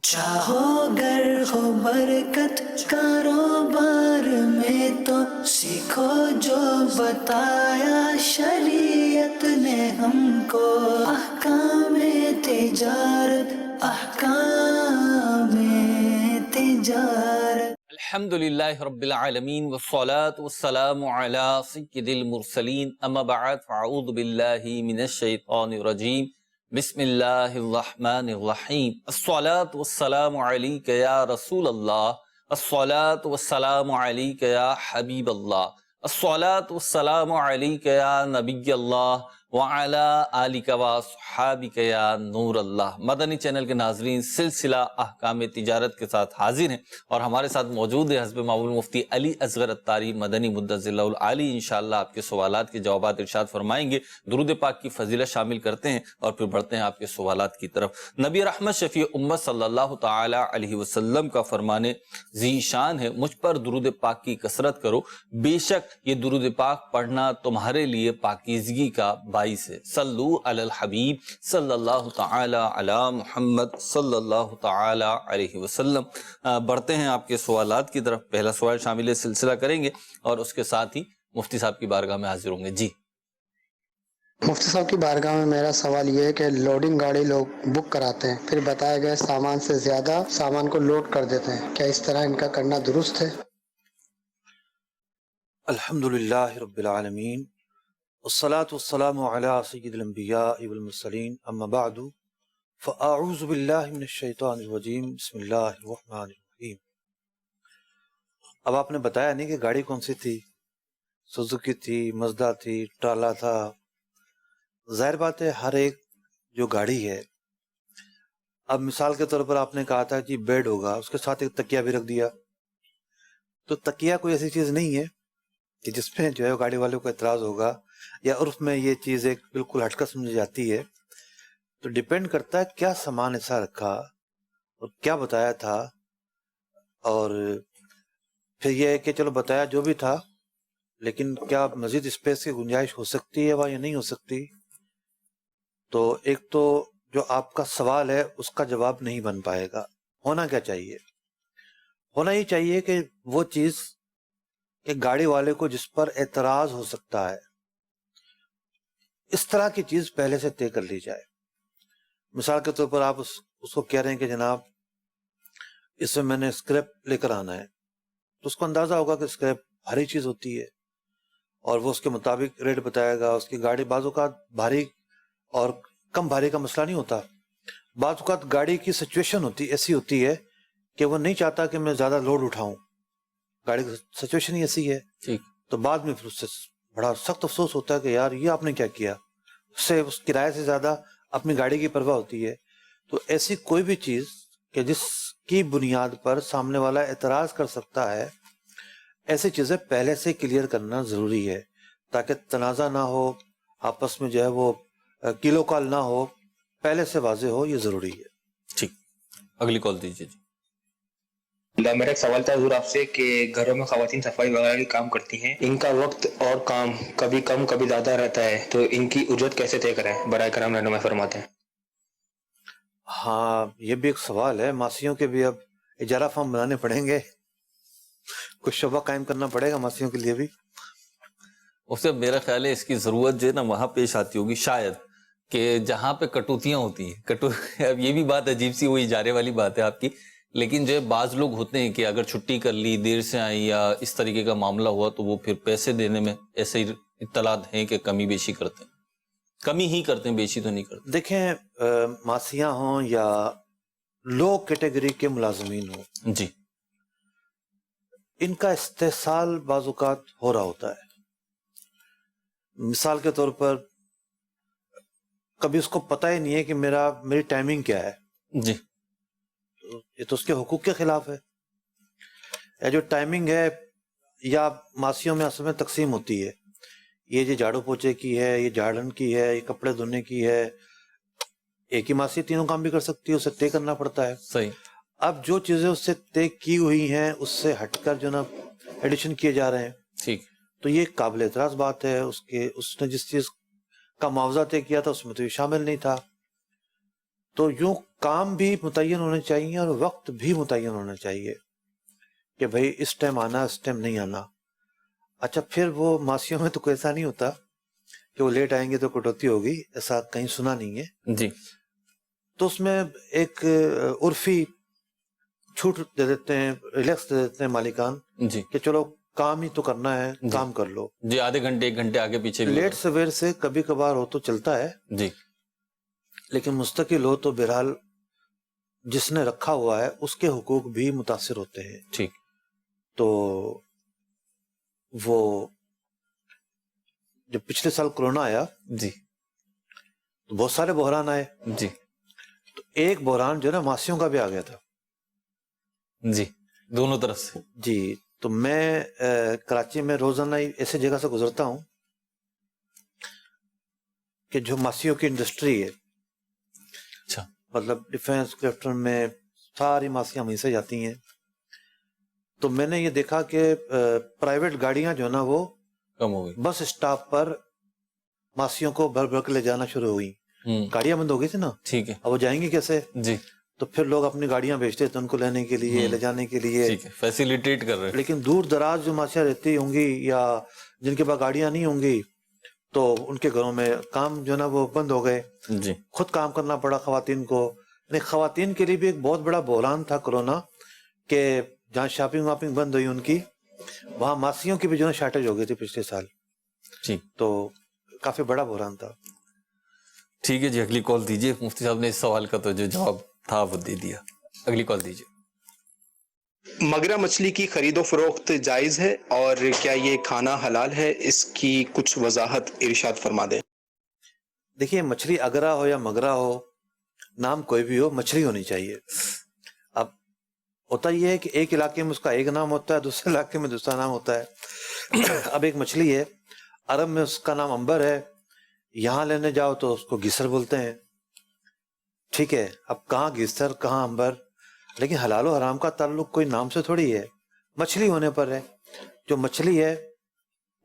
چاہو گر ہو برکت کاروبار میں تو سیکھو جو بتایا شریعت نے ہم کو، احکام تجارت، احکام تجارت۔ الحمد للہ رب العالمین والصلاة والسلام علی سید المرسلین، اما بعد فاعوذ باللہ من الشیطان الرجیم، بسم اللہ الرحمن الرحیم۔ الصلاة والسلام علیک یا رسول اللہ، الصلاة والسلام علیک یا حبیب اللہ، الصلاة والسلام علیک یا نبی اللہ وعلی آلک واصحابک یا نور اللہ۔ مدنی چینل کے ناظرین، سلسلہ احکام تجارت کے ساتھ حاضر ہیں اور ہمارے ساتھ موجود ہے حضرت معاون مفتی علی اصغر الطاری مدنی مدظر اللہ العالی۔ انشاءاللہ آپ کے سوالات کے جوابات ارشاد فرمائیں گے، درود پاک کی فضیلت شامل کرتے ہیں اور پھر بڑھتے ہیں آپ کے سوالات کی طرف۔ نبی رحمت شفیع امت صلی اللہ تعالی علیہ وسلم کا فرمانے ذی شان ہے، مجھ پر درود پاک کی کثرت کرو، بے شک یہ درود پاک پڑھنا تمہارے لیے پاکیزگی کا باعث ہے۔ صلو علی الحبیب صلی اللہ تعالی علی محمد صلی اللہ تعالی علیہ وسلم۔ بڑھتے ہیں آپ کے سوالات کی طرف۔ پہلا سوال شامل سلسلہ کریں گے اور اس کے ساتھ ہی مفتی صاحب کی بارگاہ میں حاضر ہوں گے۔ جی مفتی صاحب کی بارگاہ میں میرا سوال یہ ہے کہ لوڈنگ گاڑی لوگ بک کراتے ہیں، پھر بتائے گئے سامان سے زیادہ سامان کو لوڈ کر دیتے ہیں، کیا اس طرح ان کا کرنا درست ہے؟ الحمدللہ رب العالمین، والصلاة والسلام علی سید الانبیاء والمرسلین، اما بعد فاعوذ باللہ من الشیطان الرجیم، بسم اللہ الرحمن الرحیم۔ اب آپ نے بتایا نہیں کہ گاڑی کون سی تھی، سوزوکی تھی، مزدا تھی، ٹالا تھا۔ ظاہر بات ہے ہر ایک جو گاڑی ہے، اب مثال کے طور پر آپ نے کہا تھا کہ بیڈ ہوگا، اس کے ساتھ ایک تکیہ بھی رکھ دیا، تو تکیہ کوئی ایسی چیز نہیں ہے کہ جس میں جو ہے گاڑی والوں کو اعتراض ہوگا، یا عرف میں یہ چیز ایک بالکل ہٹ کر سمجھی جاتی ہے۔ تو ڈیپینڈ کرتا ہے کیا سامان ایسا رکھا اور کیا بتایا تھا، اور پھر یہ ہے کہ چلو بتایا جو بھی تھا، لیکن کیا مزید اسپیس کی گنجائش ہو سکتی ہے یا نہیں ہو سکتی؟ تو ایک تو جو آپ کا سوال ہے اس کا جواب نہیں بن پائے گا۔ ہونا کیا چاہیے؟ ہونا یہ چاہیے کہ وہ چیز کہ گاڑی والے کو جس پر اعتراض ہو سکتا ہے، اس طرح کی چیز پہلے سے طے کر لی جائے۔ مثال کے طور پر آپ اس کو کہہ رہے ہیں کہ جناب اس میں نے اسکریپ لے کر آنا ہے، تو اس کو اندازہ ہوگا کہ اسکریپ بھاری چیز ہوتی ہے اور وہ اس کے مطابق ریٹ بتائے گا۔ اس کی گاڑی بعض اوقات بھاری اور کم بھاری کا مسئلہ نہیں ہوتا، بعض اوقات گاڑی کی سچویشن ایسی ہوتی ہے کہ وہ نہیں چاہتا کہ میں زیادہ لوڈ اٹھاؤں، گاڑی کی سچویشن ہی ایسی ہے، ٹھیک۔ تو بعد میں پھر اس سے بڑا سخت افسوس ہوتا ہے کہ یار یہ آپ نے کیا کیا، اس سے اس کرائے سے زیادہ اپنی گاڑی کی پرواہ ہوتی ہے۔ تو ایسی کوئی بھی چیز کہ جس کی بنیاد پر سامنے والا اعتراض کر سکتا ہے، ایسی چیزیں پہلے سے کلیئر کرنا ضروری ہے تاکہ تنازع نہ ہو، آپس میں جو ہے وہ کیلو کال نہ ہو، پہلے سے واضح ہو، یہ ضروری ہے۔ ٹھیک، اگلی کال دیجیے۔ جی میرا ایک سوال تھا حضور آپ سے کہ گھروں میں خواتین صفائی وغیرہ کے کام کرتی ہیں، ان کا وقت اور کام کبھی کم کبھی زیادہ رہتا ہے، تو ان کی اجرت کیسے طے کریں؟ برائے کرم رہنمائی فرماتے ہیں۔ ہاں، یہ بھی ایک سوال ہے۔ ماسیوں کے بھی اب اجارہ فارم بنانے پڑیں گے، کچھ شعبہ قائم کرنا پڑے گا ماسیوں کے لیے بھی۔ اس سے میرا خیال ہے اس کی ضرورت جو ہے نا وہاں پیش آتی ہوگی شاید، کہ جہاں پہ کٹوتیاں ہوتی ہیں۔ اب یہ بھی بات عجیب سی، وہ اجارے والی بات ہے آپ کی، لیکن جو ہے بعض لوگ ہوتے ہیں کہ اگر چھٹی کر لی، دیر سے آئی یا اس طریقے کا معاملہ ہوا، تو وہ پھر پیسے دینے میں ایسے اطلاعات ہیں کہ کمی بیشی کرتے ہیں، کمی ہی کرتے ہیں، بیشی تو نہیں کرتے۔ دیکھیں، ماسیاں ہوں یا لو کیٹیگری کے ملازمین ہوں، جی ان کا استحصال بعض اوقات ہو رہا ہوتا ہے۔ مثال کے طور پر کبھی اس کو پتہ ہی نہیں ہے کہ میری ٹائمنگ کیا ہے، جی یہ تو اس کے حقوق کے خلاف ہے۔ یا جو ٹائمنگ ہے، یا ماسیوں میں اصل میں تقسیم ہوتی ہے، یہ جھاڑو پوچھے کی ہے، یہ جھاڑن کی ہے، یہ کپڑے دھونے کی ہے۔ ایک ہی ماسی تینوں کام بھی کر سکتی ہے، اسے طے کرنا پڑتا ہے۔ صحیح۔ اب جو چیزیں اس سے طے کی ہوئی ہیں اس سے ہٹ کر جو نا ایڈیشن کیے جا رہے ہیں، ٹھیک، تو یہ قابل اعتراض بات ہے۔ اس نے جس چیز کا معاوضہ طے کیا تھا اس میں تو یہ شامل نہیں تھا، تو یوں کام بھی متعین ہونے چاہیے اور وقت بھی متعین ہونا چاہیے کہ بھئی اس ٹائم آنا، اس ٹائم نہیں آنا. اچھا پھر وہ ماسیوں میں تو کوئی ایسا نہیں ہوتا کہ وہ لیٹ آئیں گے تو کٹوتی ہوگی، ایسا کہیں سنا نہیں ہے. جی. تو اس میں ایک عرفی چھوٹ دے دیتے ہیں، ریلیکس دے دیتے ہیں مالکان جی کہ چلو کام ہی تو کرنا ہے، کام کر لو. جی آدھے گھنٹے ایک گھنٹے آگے پیچھے بھی لیٹ سویر سے کبھی کبھار ہو تو چلتا ہے، جی لیکن مستقل ہو تو بہرحال جس نے رکھا ہوا ہے اس کے حقوق بھی متاثر ہوتے ہیں. ٹھیک. تو وہ جب پچھلے سال کرونا آیا جی تو بہت سارے بحران آئے. جی تو ایک بحران جو ہے نا ماسیوں کا بھی آ گیا تھا. جی دونوں طرف سے. جی تو میں کراچی میں روزانہ ایسے جگہ سے گزرتا ہوں کہ جو ماسیوں کی انڈسٹری ہے، اچھا مطلب ڈیفینس کرفٹن میں ساری ماسیاں وہیں سے جاتی ہیں. تو میں نے یہ دیکھا کہ پرائیویٹ گاڑیاں جو ہے نا وہ کم ہو گئی. بس اسٹاپ پر ماسیوں کو بھر بھر کے لے جانا شروع ہوئی. گاڑیاں بند ہو گئی تھی نا، ٹھیک ہے. اب وہ جائیں گی کیسے؟ جی تو پھر لوگ اپنی گاڑیاں بیچتے تھے ان کو لینے کے لیے، لے جانے کے لیے. ٹھیک ہے، فیسیلیٹیٹ کر رہے ہیں. لیکن دور دراز جو ماسیاں رہتی ہوں گی یا جن کے پاس گاڑیاں نہیں ہوں گی تو ان کے گھروں میں کام جو ہے نا وہ بند ہو گئے. جی خود کام کرنا پڑا خواتین کو. یعنی خواتین کے لیے بھی ایک بہت بڑا بحران تھا کرونا کہ جہاں شاپنگ واپنگ بند ہوئی ان کی، وہاں ماسیوں کی بھی جو ہے شارٹیج ہو گئی تھی پچھلے سال. جی تو کافی بڑا بحران تھا. ٹھیک ہے جی، اگلی کال دیجیے. مفتی صاحب نے اس سوال کا تو جو جواب تھا وہ دے دیا. اگلی کال دیجیے. مگرا مچھلی کی خرید و فروخت جائز ہے اور کیا یہ کھانا حلال ہے؟ اس کی کچھ وضاحت ارشاد فرما دیں. دیکھیے مچھلی اگرا ہو یا مگرا ہو، نام کوئی بھی ہو، مچھلی ہونی چاہیے. اب ہوتا یہ ہے کہ ایک علاقے میں اس کا ایک نام ہوتا ہے، دوسرے علاقے میں دوسرا نام ہوتا ہے. اب ایک مچھلی ہے، عرب میں اس کا نام امبر ہے، یہاں لینے جاؤ تو اس کو گیسر بولتے ہیں. ٹھیک ہے، اب کہاں گیسر کہاں امبر، لیکن حلال و حرام کا تعلق کوئی نام سے تھوڑی ہے، مچھلی ہونے پر ہے. جو مچھلی ہے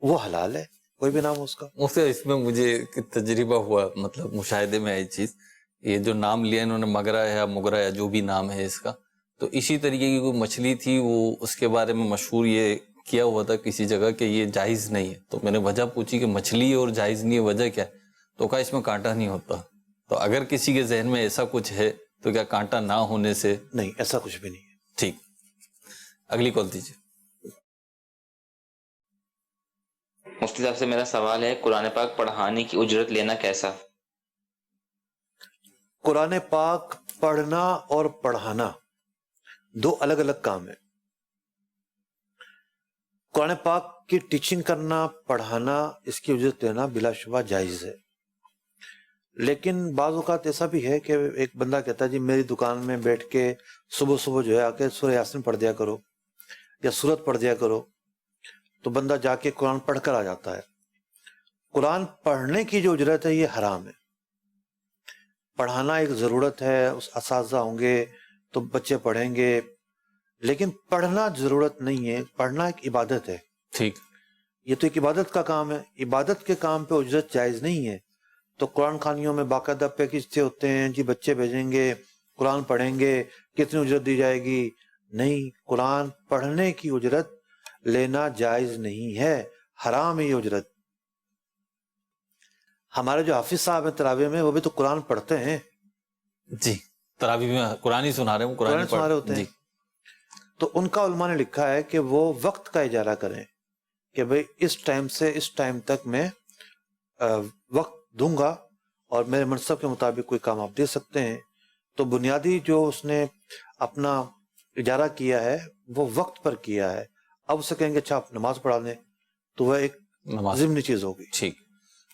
وہ حلال ہے، کوئی بھی نام ہو اس کا. اس میں مجھے تجربہ ہوا، مطلب مشاہدے میں آئی چیز، یہ جو نام لیا انہوں نے مگرا ہے یا مگرا یا جو بھی نام ہے اس کا، تو اسی طریقے کی کوئی مچھلی تھی، وہ اس کے بارے میں مشہور یہ کیا ہوا تھا کسی جگہ کہ یہ جائز نہیں ہے. تو میں نے وجہ پوچھی کہ مچھلی اور جائز نہیں ہے، وجہ کیا ہے؟ تو کہا اس میں کانٹا نہیں ہوتا. تو اگر کسی کے ذہن میں ایسا کچھ ہے تو کیا کانٹا نہ ہونے سے؟ نہیں، ایسا کچھ بھی نہیں ہے. ٹھیک، اگلی کال دیجیے. مفتی صاحب سے میرا سوال ہے، قرآن پاک پڑھانے کی اجرت لینا کیسا؟ قرآن پاک پڑھنا اور پڑھانا دو الگ الگ کام ہے. قرآن پاک کی ٹیچنگ کرنا، پڑھانا، اس کی اجرت لینا بلا شبہ جائز ہے. لیکن بعض اوقات ایسا بھی ہے کہ ایک بندہ کہتا ہے جی میری دکان میں بیٹھ کے صبح صبح جو ہے آ کے سورہ یاسین پڑھ دیا کرو یا سورت پڑھ دیا کرو. تو بندہ جا کے قرآن پڑھ کر آ جاتا ہے. قرآن پڑھنے کی جو اجرت ہے یہ حرام ہے. پڑھانا ایک ضرورت ہے، اس اساتذہ ہوں گے تو بچے پڑھیں گے، لیکن پڑھنا ضرورت نہیں ہے. پڑھنا ایک عبادت ہے. ٹھیک، یہ تو ایک عبادت کا کام ہے. عبادت کے کام پہ اجرت جائز نہیں ہے. تو قرآن خانیوں میں باقاعدہ پیکج سے ہوتے ہیں، جی بچے بھیجیں گے، قرآن پڑھیں گے، کتنی اجرت دی جائے گی؟ نہیں، قرآن پڑھنے کی اجرت لینا جائز نہیں ہے، حرام ہے یہ اجرت. ہمارے جو حافظ صاحب ہیں تراویح میں، وہ بھی تو قرآن پڑھتے ہیں. جی تراویح میں قرآن ہی سنا رہے ہیں، قرآن سنا رہے ہوتے ہیں. تو ان کا علماء نے لکھا ہے کہ وہ وقت کا اجارہ کریں کہ بھئی اس ٹائم سے اس ٹائم تک میں وقت دوں گا اور میرے منصب کے مطابق کوئی کام آپ دے سکتے ہیں. تو بنیادی جو اس نے اپنا اجارہ کیا ہے وہ وقت پر کیا ہے. اب اسے کہیں گے اچھا آپ نماز پڑھا دیں تو وہ ایک ضمنی چیز ہوگی. ٹھیک.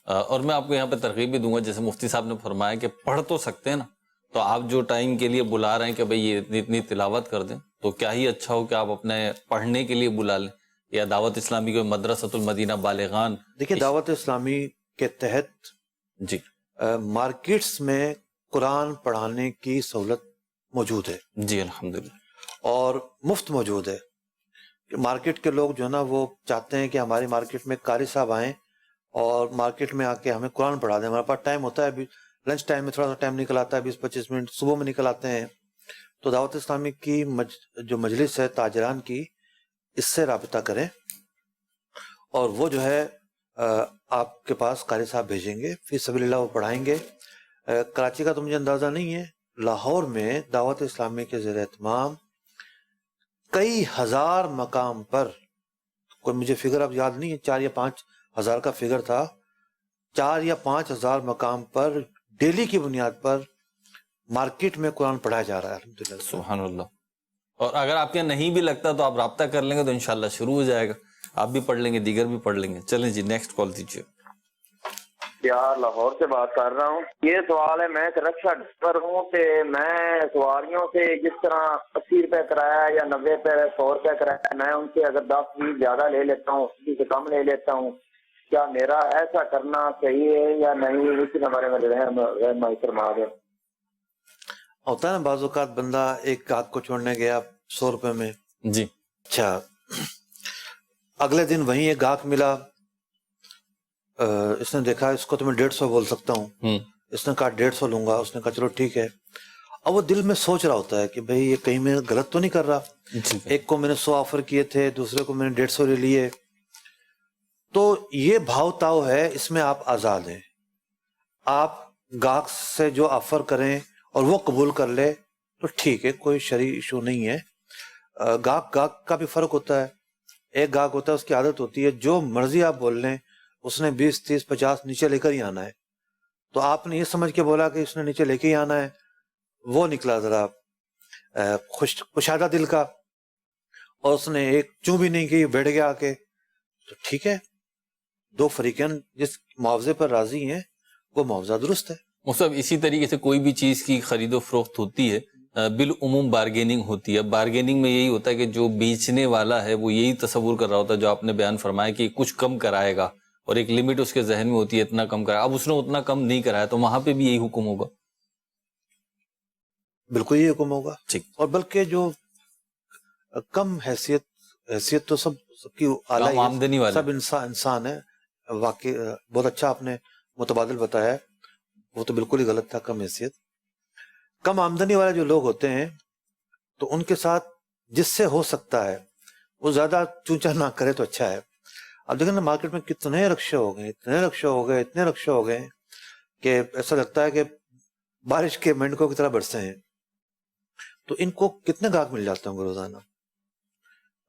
اور میں آپ کو یہاں پہ ترغیب بھی دوں گا، جیسے مفتی صاحب نے فرمایا کہ پڑھ تو سکتے ہیں نا، تو آپ جو ٹائم کے لیے بلا رہے ہیں کہ بھئی یہ اتنی تلاوت کر دیں، تو کیا ہی اچھا ہو کہ آپ اپنے پڑھنے کے لیے بلا لیں. یا دعوت اسلامی کو مدرسۃ المدینہ بالغان، دیکھیں دعوت اسلامی کے تحت جی مارکیٹس میں قرآن پڑھانے کی سہولت موجود ہے. جی الحمدللہ، اور مفت موجود ہے. مارکیٹ کے لوگ جو ہے نا وہ چاہتے ہیں کہ ہماری مارکیٹ میں قاری صاحب آئیں اور مارکیٹ میں آ کے ہمیں قرآن پڑھا دیں. ہمارے پاس ٹائم ہوتا ہے ابھی لنچ ٹائم میں تھوڑا سا ٹائم نکل آتا ہے، 20-25 منٹ صبح میں نکل آتے ہیں، تو دعوت اسلامی کی جو مجلس ہے تاجران کی، اس سے رابطہ کریں، اور وہ جو ہے آپ کے پاس قاری صاحب بھیجیں گے، فی سبیل اللہ وہ پڑھائیں گے۔ کراچی کا تو مجھے اندازہ نہیں ہے، لاہور میں دعوت اسلامی کے زیر اہتمام کئی ہزار مقام پر، کوئی مجھے فگر اب یاد نہیں ہے، 4 یا 5 ہزار کا فگر تھا، 4 یا 5 ہزار مقام پر ڈیلی کی بنیاد پر مارکیٹ میں قرآن پڑھایا جا رہا ہے الحمدللہ۔ سبحان اللہ۔ اور اگر آپ کے نہیں بھی لگتا تو آپ رابطہ کر لیں گے تو انشاءاللہ شروع ہو جائے گا، آپ بھی پڑھ لیں گے، دیگر بھی پڑھ لیں گے۔ چلیں جی نیکسٹ کال دیجیے۔ یار لاہور سے بات کر رہا ہوں۔ یہ سوال ہے، میں ایک رکشا ڈرائیور ہوں کہ میں سواریوں سے جس طرح 80 روپے کرایہ یا 90 روپے 100 روپے کرایہ، میں ان سے اگر 10-20 زیادہ لے لیتا ہوں، کسی سے کم لے لیتا ہوں، کیا میرا ایسا کرنا صحیح ہے یا نہیں؟ اس کے بارے میں رہنمائی فرما دیں۔ ہوتا ہے نا بعض اوقات بندہ ایک گاہک کو چھوڑنے گیا 100 روپے میں، جی اچھا اگلے دن وہیں ایک گاہک ملا، اس نے دیکھا اس کو تو میں 150 بول سکتا ہوں، اس نے کہا 150 لوں گا، اس نے کہا چلو ٹھیک ہے۔ اب وہ دل میں سوچ رہا ہوتا ہے کہ بھئی یہ کہیں میں غلط تو نہیں کر رہا، ایک کو میں نے 100 آفر کیے تھے، دوسرے کو میں نے 150 لے لیے، تو یہ بھاؤ تاؤ ہے، اس میں آپ آزاد ہیں، آپ گاہک سے جو آفر کریں اور وہ قبول کر لے تو ٹھیک ہے، کوئی شرعی ایشو نہیں ہے۔ گاہک کا بھی فرق ہوتا ہے، ایک گاہک ہوتا ہے اس کی عادت ہوتی ہے جو مرضی آپ بول لیں اس نے 20-30-50 نیچے لے کر ہی آنا ہے، تو آپ نے یہ سمجھ کے بولا کہ اس نے نیچے لے کے ہی آنا ہے، وہ نکلا ذرا کشادہ دل کا، اور اس نے ایک چوں بھی نہیں کی، بیٹھ گیا آ کے، تو ٹھیک ہے، دو فریقین جس معاوضے پر راضی ہیں وہ معاوضہ درست ہے۔ مصعب اسی طریقے سے کوئی بھی چیز کی خرید و فروخت ہوتی ہے بالعموم بارگیننگ ہوتی ہے۔ بارگیننگ میں یہی ہوتا ہے کہ جو بیچنے والا ہے وہ یہی تصور کر رہا ہوتا ہے جو آپ نے بیان فرمایا کہ کچھ کم کرائے گا، اور ایک لمٹ اس کے ذہن میں ہوتی ہے اتنا کم کرائے، اب اس نے اتنا کم نہیں کرایا تو وہاں پہ بھی یہی حکم ہوگا۔ بالکل یہ حکم ہوگا، ٹھیک۔ اور بلکہ جو کم حیثیت تو سب کی اعلیٰ، آمدنی والے سب انسان ہے، واقعی بہت اچھا آپ نے متبادل بتایا ہے، وہ تو بالکل ہی غلط تھا۔ کم حیثیت، کم آمدنی والے جو لوگ ہوتے ہیں تو ان کے ساتھ جس سے ہو سکتا ہے وہ زیادہ چونچا نہ کرے تو اچھا ہے۔ اب دیکھیں نا مارکیٹ میں کتنے رکشے ہو گئے، اتنے رکشے ہو گئے کہ ایسا لگتا ہے کہ بارش کے مینڈکوں کی طرح برسے ہیں، تو ان کو کتنے گاہک مل جاتے ہوں گے روزانہ؟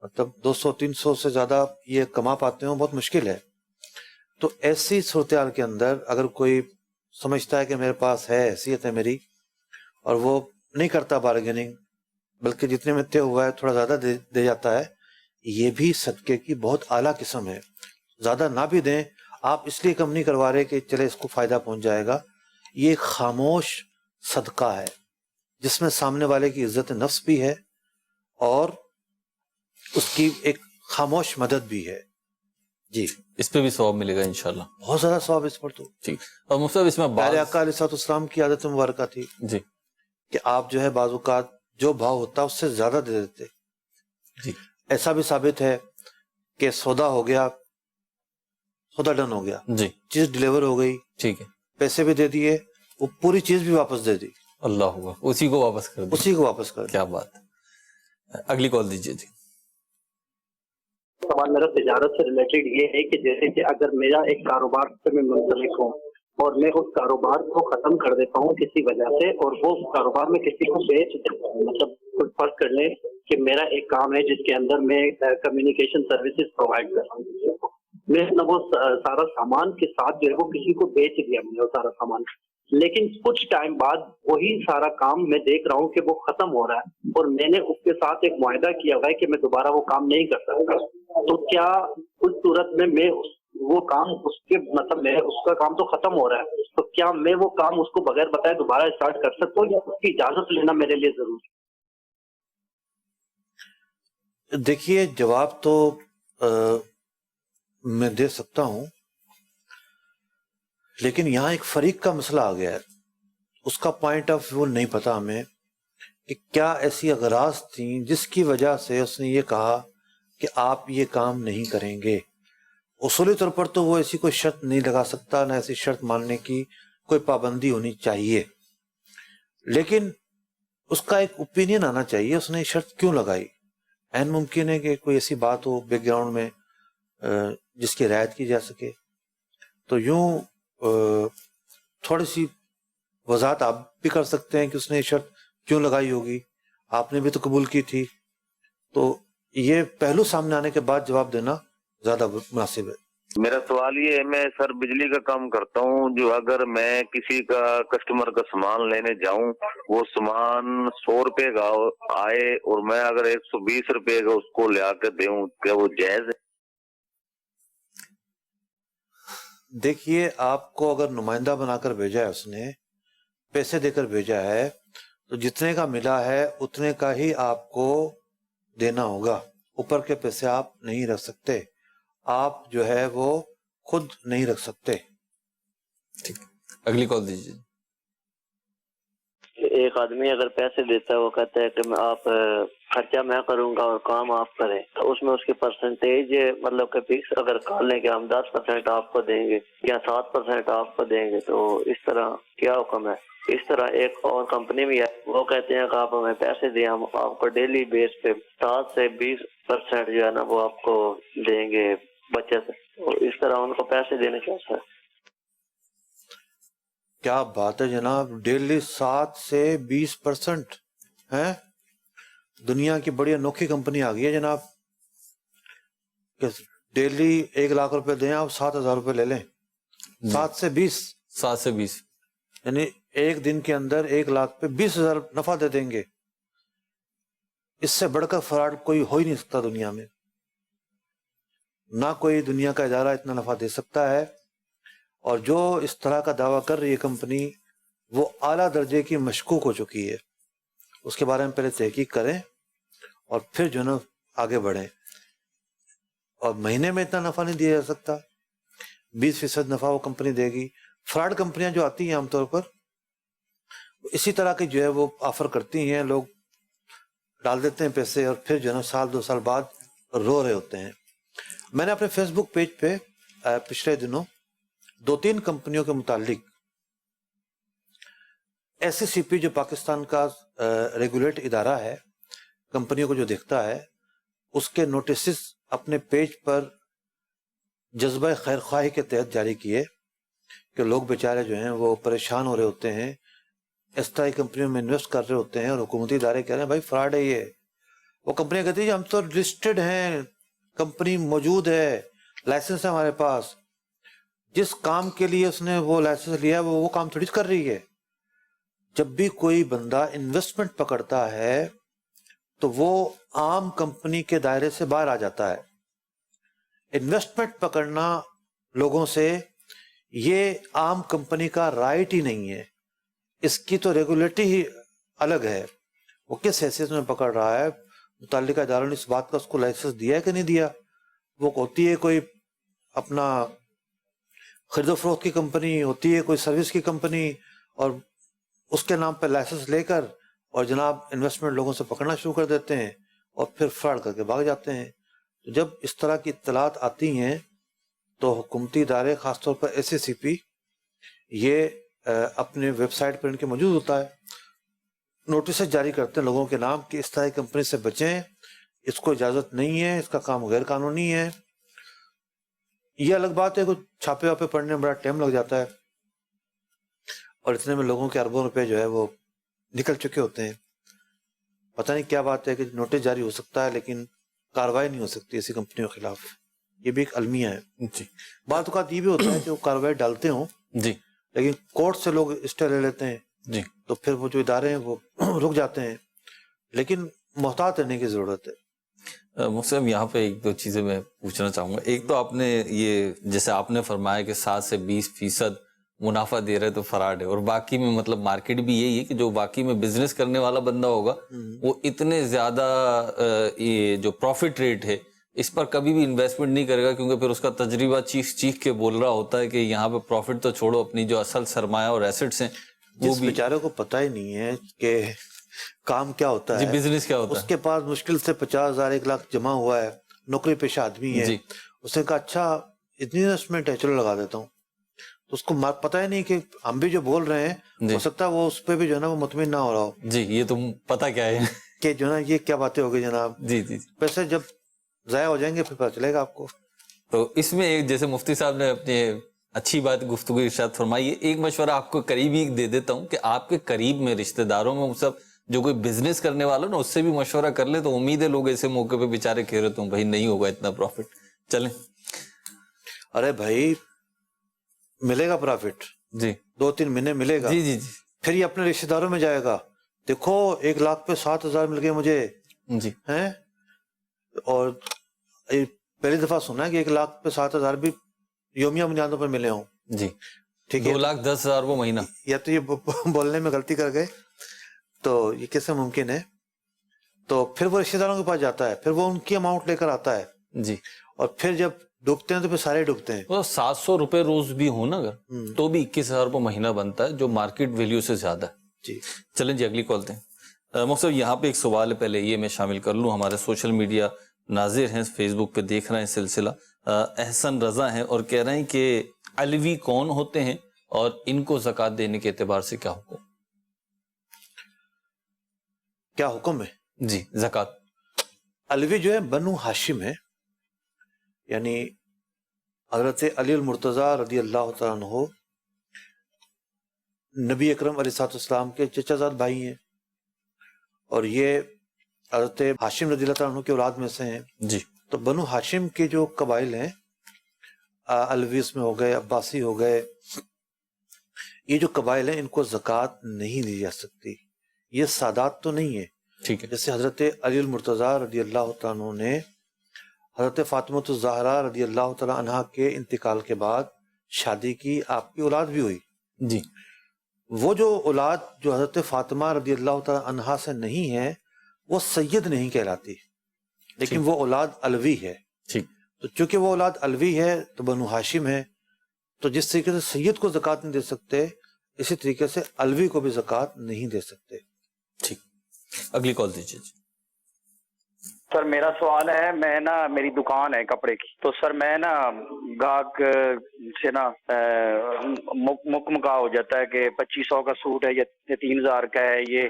مطلب 200-300 سے زیادہ یہ کما پاتے ہوں، بہت مشکل ہے۔ تو ایسی صورتحال کے اندر اگر کوئی سمجھتا ہے کہ میرے پاس ہے، حیثیت ہے میری، اور وہ نہیں کرتا بارگیننگ، بلکہ جتنے میں طے ہوا ہے تھوڑا زیادہ دے جاتا ہے، یہ بھی صدقے کی بہت اعلیٰ قسم ہے۔ زیادہ نہ بھی دیں، آپ اس لیے کم نہیں کروا رہے کہ چلے اس کو فائدہ پہنچ جائے گا، یہ خاموش صدقہ ہے جس میں سامنے والے کی عزت نفس بھی ہے اور اس کی ایک خاموش مدد بھی ہے۔ جی اس پہ بھی ثواب ملے گا انشاءاللہ، بہت زیادہ ثواب اس پر تو۔ ٹھیک۔ اور مصعب اس میں پیارے آقا علیہ السلام کی عادت مبارکہ تھی جی کہ آپ جو ہے بعض اوقات جو بھاؤ ہوتا اس سے زیادہ دے دیتے۔ جی ایسا بھی ثابت ہے کہ سودا ہو گیا، سودا ڈن ہو گیا، جی چیز ڈیلیور ہو گئی، ٹھیک ہے، پیسے بھی دے دیے، وہ پوری چیز بھی واپس دے دی، اللہ ہوگا، اسی کو واپس کر دیں، اسی کو واپس کر دیا۔ کیا بات ہے۔ اگلی کال دیجیے جی۔ سوال میرا تجارت سے ریلیٹڈ یہ ہے کہ جیسے کہ اگر میرا ایک کاروبار سے میں منسلک ہوں اور میں اس کاروبار کو ختم کر دیتا ہوں کسی وجہ سے، اور وہ کاروبار میں کسی کو بیچ دیتا ہوں، مطلب کچھ فرض کر لیں کہ میرا ایک کام ہے جس کے اندر میں کمیونیکیشن سروسز پرووائڈ کر رہا ہوں، میں نے وہ سارا سامان کے ساتھ جو ہے وہ کسی کو بیچ دیا، میں نے وہ سارا سامان، لیکن کچھ ٹائم بعد وہی سارا کام میں دیکھ رہا ہوں کہ وہ ختم ہو رہا ہے، اور میں نے اس کے ساتھ ایک معاہدہ کیا ہوا ہے کہ میں دوبارہ وہ کام نہیں کر سکتا، تو کیا اس صورت میں وہ کام اس کے مطلب میں اس کا کام تو ختم ہو رہا ہے، تو کیا میں وہ کام اس کو بغیر بتائے دوبارہ اسٹارٹ کر سکتا ہوں یا اس کی اجازت لینا میرے لیے ضروری ہے؟ دیکھیے جواب تو میں دے سکتا ہوں، لیکن یہاں ایک فریق کا مسئلہ آ گیا ہے، اس کا پوائنٹ آف ویو نہیں پتا ہمیں کہ کیا ایسی اغراض تھیں جس کی وجہ سے اس نے یہ کہا کہ آپ یہ کام نہیں کریں گے۔ اصولی طور پر تو وہ ایسی کوئی شرط نہیں لگا سکتا، نہ ایسی شرط ماننے کی کوئی پابندی ہونی چاہیے، لیکن اس کا ایک اوپینین آنا چاہیے اس نے شرط کیوں لگائی. این ممکن ہے کہ کوئی ایسی بات ہو بیک گراؤنڈ میں جس کی رعایت کی جا سکے. تو یوں تھوڑی سی وضاحت آپ بھی کر سکتے ہیں کہ اس نے یہ شرط کیوں لگائی ہوگی، آپ نے بھی تو قبول کی تھی. تو یہ پہلو سامنے آنے کے بعد جواب دینا زیادہ مناسب ہے. میرا سوال یہ ہے، میں سر بجلی کا کام کرتا ہوں، جو اگر میں کسی کا کسٹمر کا سامان لینے جاؤں، وہ سامان 100 روپے کا آئے اور میں اگر 120 روپے کا اس کو لے آ کے دوں، کیا وہ جائز ہے؟ دیکھیے، آپ کو اگر نمائندہ بنا کر بھیجا ہے، اس نے پیسے دے کر بھیجا ہے، تو جتنے کا ملا ہے اتنے کا ہی آپ کو دینا ہوگا. اوپر کے پیسے آپ نہیں رکھ سکتے، آپ جو ہے وہ خود نہیں رکھ سکتے. ٹھیک، اگلی کال دیجیے. ایک آدمی اگر پیسے دیتا ہے، وہ کہتا ہے کہ میں آپ خرچہ میں کروں گا اور کام آپ کریں، تو اس میں اس کی پرسنٹیج مطلب کہ فکس اگر کر لیں کہ ہم 10% آپ کو دیں گے یا 7% آپ کو دیں گے، تو اس طرح کیا حکم ہے؟ اس طرح ایک اور کمپنی بھی ہے، وہ کہتے ہیں کہ آپ ہمیں پیسے دیں، ہم آپ کو ڈیلی بیس پہ 7 سے 20% جو ہے نا وہ آپ کو دیں گے بچت. اس طرح ان کو پیسے دینے کیسا ہے؟ کیا بات ہے جناب، ڈیلی 7 سے 20% ہے؟ دنیا کی بڑی انوکھی کمپنی آ گئی ہے جناب کہ ڈیلی 1 لاکھ روپے دیں، آپ 7,000 روپے لے لیں. 7 سے 20، 7 سے 20 یعنی ایک دن کے اندر 1 لاکھ پہ 20,000 نفع دے دیں گے. اس سے بڑھ کر فراڈ کوئی ہو ہی نہیں سکتا دنیا میں. نہ کوئی دنیا کا ادارہ اتنا نفع دے سکتا ہے. اور جو اس طرح کا دعویٰ کر رہی ہے کمپنی، وہ اعلیٰ درجے کی مشکوک ہو چکی ہے. اس کے بارے میں پہلے تحقیق کریں اور پھر جو نا آگے بڑھیں. اور مہینے میں اتنا نفع نہیں دیا جا سکتا. 20% نفع وہ کمپنی دے گی. فراڈ کمپنیاں جو آتی ہیں عام طور پر اسی طرح کی جو ہے وہ آفر کرتی ہیں، لوگ ڈال دیتے ہیں پیسے اور پھر جو ہے نا 1-2 سال بعد رو رہے ہوتے ہیں. میں نے اپنے فیس بک پیج پہ پچھلے دنوں 2-3 کمپنیوں کے متعلق SCCP جو پاکستان کا ریگولیٹ ادارہ ہے، کمپنیوں کو جو دیکھتا ہے، اس کے نوٹسز اپنے پیج پر جذبہ خیر خواہی کے تحت جاری کیے کہ لوگ بیچارے جو ہیں وہ پریشان ہو رہے ہوتے ہیں، اس طرح کی کمپنیوں میں انویسٹ کر رہے ہوتے ہیں اور حکومتی ادارے کہہ رہے ہیں بھائی فراڈ ہے یہ. وہ کمپنیاں کہتی ہیں ہم تو لسٹڈ ہیں، کمپنی موجود ہے، لائسنس ہے ہمارے پاس. جس کام کے لیے اس نے وہ لائسنس لیا ہے وہ کام تھوڑی کر رہی ہے. جب بھی کوئی بندہ انویسٹمنٹ پکڑتا ہے تو وہ عام کمپنی کے دائرے سے باہر آ جاتا ہے. انویسٹمنٹ پکڑنا لوگوں سے یہ عام کمپنی کا رائٹ ہی نہیں ہے. اس کی تو ریگولیٹری ہی الگ ہے. وہ کس حیثیت میں پکڑ رہا ہے، متعلقہ اداروں نے اس بات کا اس کو لائسنس دیا ہے کہ نہیں دیا. وہ ہوتی ہے کوئی اپنا خرید و فروخت کی کمپنی، ہوتی ہے کوئی سروس کی کمپنی، اور اس کے نام پہ لائسنس لے کر اور جناب انویسٹمنٹ لوگوں سے پکڑنا شروع کر دیتے ہیں اور پھر فراڈ کر کے بھاگ جاتے ہیں. تو جب اس طرح کی اطلاعات آتی ہیں تو حکومتی ادارے، خاص طور پر SCCP، یہ اپنے ویب سائٹ پر ان کے موجود ہوتا ہے، نوٹسز جاری کرتے ہیں لوگوں کے نام کہ اس طرح کی کمپنی سے بچیں، اس کو اجازت نہیں ہے، اس کا کام غیر قانونی ہے. یہ الگ بات ہے، کچھ چھاپے واپے پڑھنے میں بڑا ٹائم لگ جاتا ہے اور اتنے میں لوگوں کے اربوں روپے جو ہے وہ نکل چکے ہوتے ہیں. پتہ نہیں کیا بات ہے کہ نوٹس جاری ہو سکتا ہے لیکن کارروائی نہیں ہو سکتی ایسی کمپنیوں کے خلاف. یہ بھی ایک المیہ ہے. جی، بعض اوقات یہ بھی ہوتا ہے کہ وہ کارروائی ڈالتے ہوں جی لیکن کورٹ سے لوگ اسٹے لے لیتے ہیں، جی تو پھر وہ جو ادارے ہیں وہ رک جاتے ہیں. لیکن محتاط رہنے کی ضرورت ہے. مفتی صاحب، یہاں پہ 1-2 چیزیں میں پوچھنا چاہوں گا. ایک تو آپ نے یہ جیسے آپ نے فرمایا کہ 7 سے 20% منافع دے رہے تو فراڈ ہے، اور باقی میں مطلب مارکیٹ بھی یہی ہے کہ جو واقعی میں بزنس کرنے والا بندہ ہوگا وہ اتنے زیادہ یہ جو پروفٹ ریٹ ہے اس پر کبھی بھی انویسٹمنٹ نہیں کرے گا، کیونکہ پھر اس کا تجربہ چیخ کے بول رہا ہوتا ہے کہ یہاں پہ پروفٹ تو چھوڑو، اپنی جو اصل سرمایہ اور ایسٹس ہیں وہ جس بیچارے کو پتہ ہی نہیں ہے کہ کام کیا ہوتا ہے، بزنس کیا ہوتا ہے، اس کے پاس مشکل سے 50,000 1 لاکھ جمع ہوا ہے، نوکری پیشہ آدمی ہے، اس نے کہا اچھا اتنی انویسٹمنٹ ہے چلو لگا دیتا ہوں. تو اس کو پتہ ہی نہیں کہ ہم بھی جو بول رہے ہیں ہو سکتا ہے وہ اس پہ بھی جو ہے نا وہ مطمئن نہ ہو رہا ہو جی یہ تم پتہ کیا ہے کہ جو ہے نا یہ کیا باتیں ہو گئی جناب. جی جی پیسے جب ضائع ہو جائیں گے پھر پتہ چلے گا آپ کو. تو اس میں ایک جیسے مفتی صاحب نے اپنی اچھی بات گفتگو ارشاد فرمائی ہے، ایک مشورہ آپ کو قریبی دے دیتا ہوں کہ آپ کے قریب میں رشتہ داروں میں سب جو کوئی بزنس کرنے والا نا اس سے بھی مشورہ کر لے تو امید ہے لوگ ایسے موقع پہ بیچارے کہہ رہے ہوں بھائی نہیں ہوگا اتنا پروفٹ. چلیں. ارے بھائی ملے گا پروفٹ جی 2-3 مہینے ملے گا. جی جی جی پھر یہ اپنے رشتہ داروں میں جائے گا. دیکھو 1 لاکھ پہ 7,000 مل گئے مجھے جی ہیں. اور پہلی دفعہ سنا ہے کہ 1 لاکھ پہ 7,000 بھی یومیہ بنیادوں پر ملے ہوں. جی ٹھیک ہے 2,10,000 وہ مہینہ. یا تو یہ بولنے میں غلطی کر گئے تو یہ کیسے ممکن ہے. تو پھر وہ رشتہ داروں کے پاس جاتا ہے پھر وہ ان کی اماؤنٹ لے کر آتا ہے جی اور پھر جب ڈوبتے ہیں تو پھر سارے ڈوبتے ہیں. وہ 700 روپے روز بھی ہو نا اگر تو بھی 21,000 روپے مہینہ بنتا ہے جو مارکیٹ ویلیو سے زیادہ ہے. جی چلیں جی اگلی کال دیں. مقصد یہاں پہ ایک سوال ہے پہلے یہ میں شامل کر لوں. ہمارے سوشل میڈیا ناظر ہیں فیس بک پہ دیکھ رہے ہیں سلسلہ. احسن رضا ہیں اور کہہ رہے ہیں کہ علوی کون ہوتے ہیں اور ان کو زکوٰۃ دینے کے اعتبار سے کیا حکم ہے. جی زکوٰۃ. علوی جو ہے بنو ہاشم ہے یعنی حضرت علی المرتضیٰ رضی اللہ تعالیٰ عنہ نبی اکرم علیہ السلام کے چچا زاد بھائی ہیں اور یہ حضرت ہاشم رضی اللہ تعالیٰ عنہ کی اولاد میں سے ہیں. جی تو بنو ہاشم کے جو قبائل ہیں علویس میں ہو گئے عباسی ہو گئے یہ جو قبائل ہیں ان کو زکوٰۃ نہیں دی جا سکتی. یہ سادات تو نہیں ہے. ٹھیک ہے. جیسے حضرت علی المرتضیٰ رضی اللہ تعالیٰ عنہ نے حضرت فاطمۃ الزہرا رضی اللہ تعالیٰ عنہا کے انتقال کے بعد شادی کی آپ کی اولاد بھی ہوئی. جی وہ جو اولاد جو حضرت فاطمہ رضی اللہ تعالیٰ عنہا سے نہیں ہے وہ سید نہیں کہلاتی لیکن وہ اولاد علوی ہے. ٹھیک. تو چونکہ وہ اولاد علوی ہے تو بنو ہاشم ہے تو جس طریقے سے سید کو زکوٰۃ نہیں دے سکتے اسی طریقے سے علوی کو بھی زکوٰۃ نہیں دے سکتے. ٹھیک اگلی کال دیجیے. سر میرا سوال ہے میں نا میری دکان ہے کپڑے کی تو سر میں نا گاہک سے نا مکمکا ہو جاتا ہے کہ 2,500 کا سوٹ ہے یہ 3,000 کا ہے یہ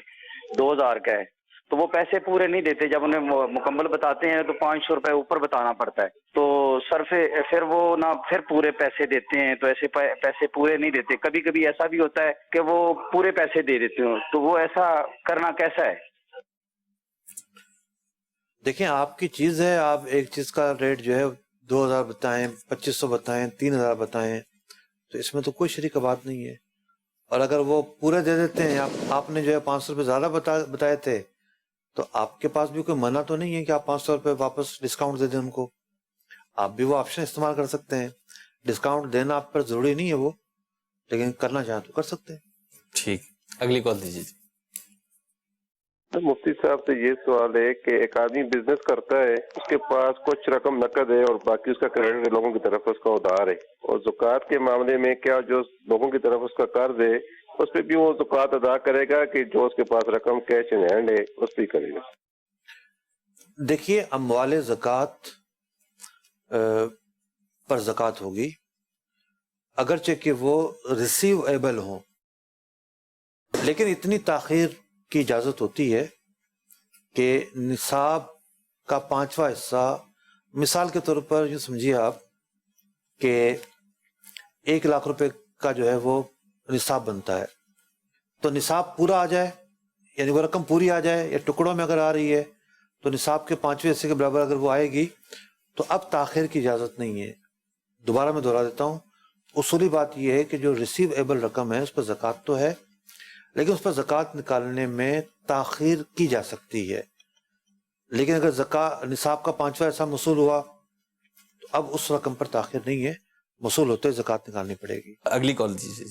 2,000 کا ہے تو وہ پیسے پورے نہیں دیتے. جب انہیں مکمل بتاتے ہیں تو 500 روپے اوپر بتانا پڑتا ہے تو سر پھر وہ نا پھر پورے پیسے دیتے ہیں تو ایسے پیسے پورے نہیں دیتے. کبھی کبھی ایسا بھی ہوتا ہے کہ وہ پورے پیسے دے دیتے ہوں تو وہ ایسا کرنا کیسا ہے. دیکھیں آپ کی چیز ہے آپ ایک چیز کا ریٹ جو ہے 2,000 بتائیں 2,500 بتائیں 3,000 بتائیں تو اس میں تو کوئی شریک بات نہیں ہے. اور اگر وہ پورے دے دیتے ہیں آپ نے جو ہے 500 روپے زیادہ بتائے تھے تو آپ کے پاس بھی کوئی منع تو نہیں ہے کہ آپ 500 روپے واپس ڈسکاؤنٹ دے دیں ان کو. آپ بھی وہ آپشن استعمال کر سکتے ہیں. ڈسکاؤنٹ دینا آپ پر ضروری نہیں ہے وہ لیکن کرنا چاہیں تو کر سکتے ہیں. ٹھیک اگلی کال دیجیے. مفتی صاحب سے یہ سوال ہے کہ ایک آدمی بزنس کرتا ہے اس کے پاس کچھ رقم نقد ہے اور باقی اس کا کریڈٹ لوگوں کی طرف اس کا ادھار ہے اور زکوٰۃ کے معاملے میں کیا جو لوگوں کی طرف اس کا قرض ہے اس پہ بھی وہ زکوٰۃ ادا کرے گا کہ جو اس کے پاس رقم کیش ان ہینڈ ہے اس پہ کرے گا. دیکھیے اموال زکوٰۃ پر زکوٰۃ ہوگی اگرچہ کہ وہ ریسیو ایبل ہوں لیکن اتنی تاخیر کی اجازت ہوتی ہے کہ نصاب کا 5واں حصہ مثال کے طور پر یہ سمجھیے آپ کہ 1 لاکھ روپے کا جو ہے وہ نصاب بنتا ہے تو نصاب پورا آ جائے یعنی وہ رقم پوری آ جائے یا ٹکڑوں میں اگر آ رہی ہے تو نصاب کے 5ویں حصے کے برابر اگر وہ آئے گی تو اب تاخیر کی اجازت نہیں ہے. دوبارہ میں دہرا دیتا ہوں اصولی بات یہ ہے کہ جو ریسیو ایبل رقم ہے اس پر زکوٰۃ تو ہے لیکن اس پر زکوٰۃ نکالنے میں تاخیر کی جا سکتی ہے. لیکن اگر نصاب کا 5واں حصہ موصول ہوا تو اب اس رقم پر تاخیر نہیں ہے موصول ہوتے زکوٰۃ نکالنی پڑے گی. اگلی کال دیجیے.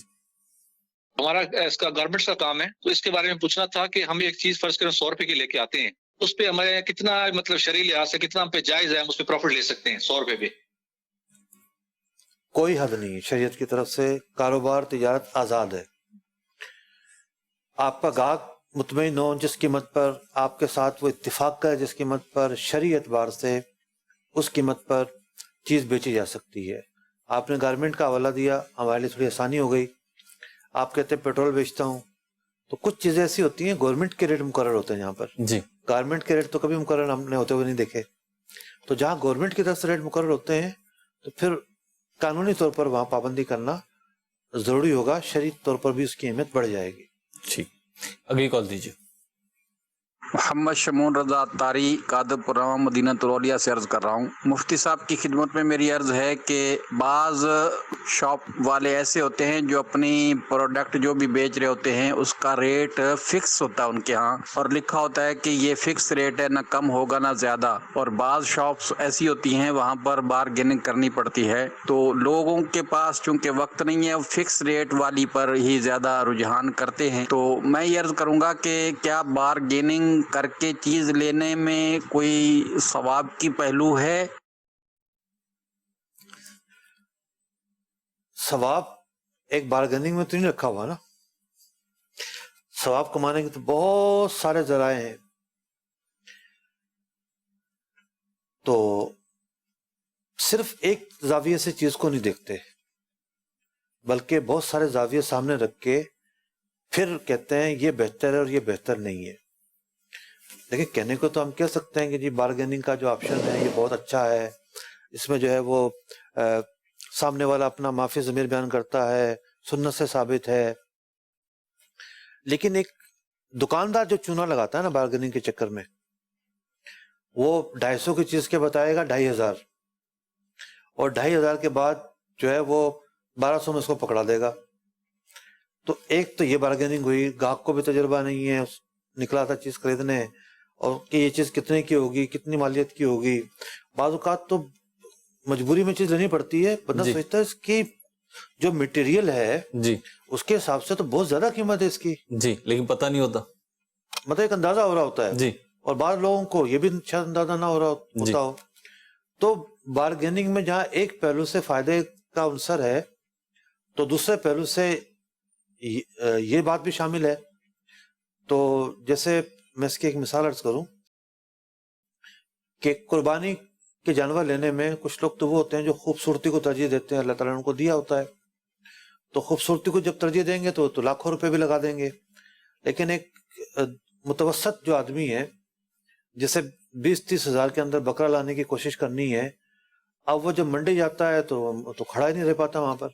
ہمارا اس کا گورنمنٹ کا کام ہے تو اس کے بارے میں پوچھنا تھا کہ ہم ایک چیز فرض کریں 100 روپے کی لے کے آتے ہیں اس پہ ہمارے کتنا مطلب شرعی لحاظ سے کتنا ہم پہ جائز ہے ہم اس پہ پروفٹ لے سکتے ہیں 100 روپے پہ. کوئی حد نہیں شریعت کی طرف سے کاروبار تجارت آزاد ہے. آپ کا گاہک مطمئن ہو جس قیمت پر آپ کے ساتھ وہ اتفاق کرے جس قیمت پر شرعی اعتبار سے اس قیمت پر چیز بیچی جا سکتی ہے. آپ نے گارمنٹ کا حوالہ دیا, ہمارے لیے تھوڑی آسانی ہو گئی. آپ کہتے ہیں پیٹرول بیچتا ہوں, تو کچھ چیزیں ایسی ہوتی ہیں گورنمنٹ کے ریٹ مقرر ہوتے ہیں یہاں پر, جی گارمنٹ کے ریٹ تو کبھی مقرر ہم نے ہوتے ہوئے نہیں دیکھے. تو جہاں گورنمنٹ کی طرف سے ریٹ مقرر ہوتے ہیں تو پھر قانونی طور پر وہاں پابندی کرنا ضروری ہوگا, شرعی طور پر بھی اس کی اہمیت بڑھ جائے گی. ٹھیک, اگلی کال دیجیے. محمد شمون رضا تاری قادر پورہ مدینہ ترولیا سے عرض کر رہا ہوں. مفتی صاحب کی خدمت میں میری عرض ہے کہ بعض شاپ والے ایسے ہوتے ہیں جو اپنی پروڈکٹ جو بھی بیچ رہے ہوتے ہیں اس کا ریٹ فکس ہوتا ہے ان کے ہاں, اور لکھا ہوتا ہے کہ یہ فکس ریٹ ہے, نہ کم ہوگا نہ زیادہ. اور بعض شاپس ایسی ہوتی ہیں وہاں پر بارگیننگ کرنی پڑتی ہے. تو لوگوں کے پاس چونکہ وقت نہیں ہے, فکس ریٹ والی پر ہی زیادہ رجحان کرتے ہیں. تو میں یہ عرض کروں گا کہ کیا بارگیننگ کر کے چیز لینے میں کوئی ثواب کی پہلو ہے؟ ثواب ایک بارگیننگ میں تو نہیں رکھا ہوا نا, ثواب کمانے کے تو بہت سارے ذرائع ہیں. تو صرف ایک زاویے سے چیز کو نہیں دیکھتے, بلکہ بہت سارے زاویے سامنے رکھ کے پھر کہتے ہیں یہ بہتر ہے اور یہ بہتر نہیں ہے. لیکن کہنے کو تو ہم کہہ سکتے ہیں کہ جی بارگیننگ کا جو آپشن ہے یہ بہت اچھا ہے, اس میں جو ہے وہ سامنے والا اپنا معافی ضمیر بیان کرتا ہے, سنت سے ثابت ہے. لیکن ایک دکاندار جو چونا لگاتا ہے نا بارگیننگ کے چکر میں, وہ 250 کی چیز کے بتائے گا 2500, اور 2500 کے بعد جو ہے وہ 1200 میں اس کو پکڑا دے گا. تو ایک تو یہ بارگیننگ ہوئی, گاہک کو بھی تجربہ نہیں ہے, نکلا تھا چیز خریدنے اور کہ یہ چیز کتنے کی ہوگی, کتنی مالیت کی ہوگی. بعض اوقات تو مجبوری میں چیز لینی پڑتی ہے, بندہ سوچتا ہے اس کی جو مٹیریل ہے جی اس کے حساب سے تو بہت زیادہ قیمت ہے اس کی, جی, لیکن پتہ نہیں ہوتا, مطلب ایک اندازہ ہو رہا ہوتا ہے جی, اور بعض لوگوں کو یہ بھی شاید اندازہ نہ ہو رہا ہوتا ہو. تو بارگیننگ میں جہاں ایک پہلو سے فائدے کا عنصر ہے تو دوسرے پہلو سے یہ بات بھی شامل ہے. تو جیسے میں اس کی ایک مثال عرض کروں کہ قربانی کے جانور لینے میں کچھ لوگ تو وہ ہوتے ہیں جو خوبصورتی کو ترجیح دیتے ہیں, اللہ تعالیٰ نے ان کو دیا ہوتا ہے, تو خوبصورتی کو جب ترجیح دیں گے تو لاکھوں روپے بھی لگا دیں گے. لیکن ایک متوسط جو آدمی ہے جسے 20-30 ہزار کے اندر بکرا لانے کی کوشش کرنی ہے, اب وہ جب منڈی جاتا ہے تو کھڑا ہی نہیں رہ پاتا وہاں پر,